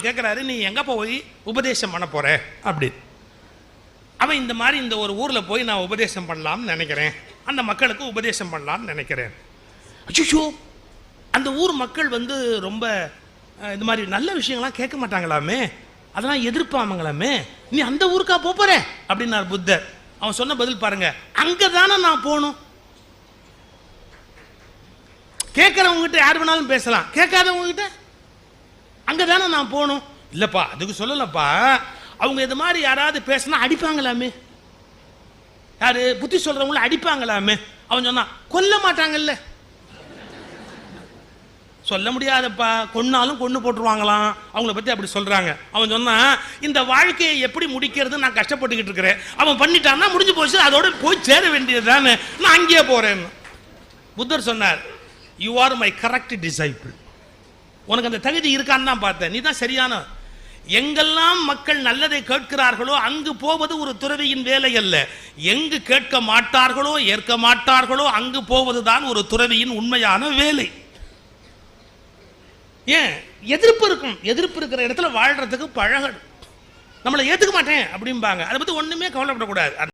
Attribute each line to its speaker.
Speaker 1: கேட்குறாரு, நீ எங்கே போய் உபதேசம் பண்ண போற அப்படி. அவன் இந்த மாதிரி இந்த ஒரு ஊரில் போய் நான் உபதேசம் பண்ணலாம்னு நினைக்கிறேன், அந்த மக்களுக்கு உபதேசம் பண்ணலாம்னு நினைக்கிறேன். அச்சோ, அந்த ஊர் மக்கள் ரொம்ப இந்த மாதிரி நல்ல விஷயங்கள்லாம் கேட்க மாட்டாங்களாமே, அதெல்லாம் எதிர்ப்பாங்களாமே, நீ அந்த ஊருக்கா போற அப்படின்னார் புத்தர். அவன் சொன்ன பதில் பாருங்க, அங்கே தானே நான் போகணும். கேட்குறவங்க கிட்ட யார் வேணாலும் பேசலாம், கேட்காதவங்க கிட்ட அங்கே தானே நான் போகணும். இல்லைப்பா, அதுக்கு சொல்லலப்பா, அவங்க இது மாதிரி யாராவது பேசினா அடிப்பாங்களாமே, யாரு புத்தி சொல்றவங்கள அடிப்பாங்களாமே. அவன் சொன்னான், கொல்ல மாட்டாங்கல்ல. சொல்ல முடியாதப்பா, கொன்னாலும் கொன்று போட்டுருவாங்களாம், அவங்கள பற்றி அப்படி சொல்றாங்க. அவன் சொன்னான், இந்த வாழ்க்கையை எப்படி முடிக்கிறது நான் கஷ்டப்பட்டுக்கிட்டு இருக்கிறேன், அவன் பண்ணிட்டான்னா முடிஞ்சு போச்சு, அதோட போய் சேர வேண்டியது தானே, நான் அங்கேயே போறேன்னு. புத்தர் சொன்னார், you are my correct disciple. உனக்கு அந்த தகுதி இருக்கான்னு தான் பார்த்தேன், நீ தான் சரியான. எங்கெல்லாம் மக்கள் நல்லதை கேட்கிறார்களோ அங்கு போவது ஒரு துறவியின் வேலை அல்ல. எங்கு கேட்க மாட்டார்களோ ஏற்க மாட்டார்களோ அங்கு போவதுதான் ஒரு துறவியின் உண்மையான வேலை. ஏன் எதிர்ப்பு இருக்கும், எதிர்ப்பு இருக்கிற இடத்துல வாழ்றதுக்கு பழகணும். நம்மளை ஏத்துக்க மாட்டேன் அப்படிம்பாங்க, அதை பத்தி ஒண்ணுமே கவலைப்படக்கூடாது.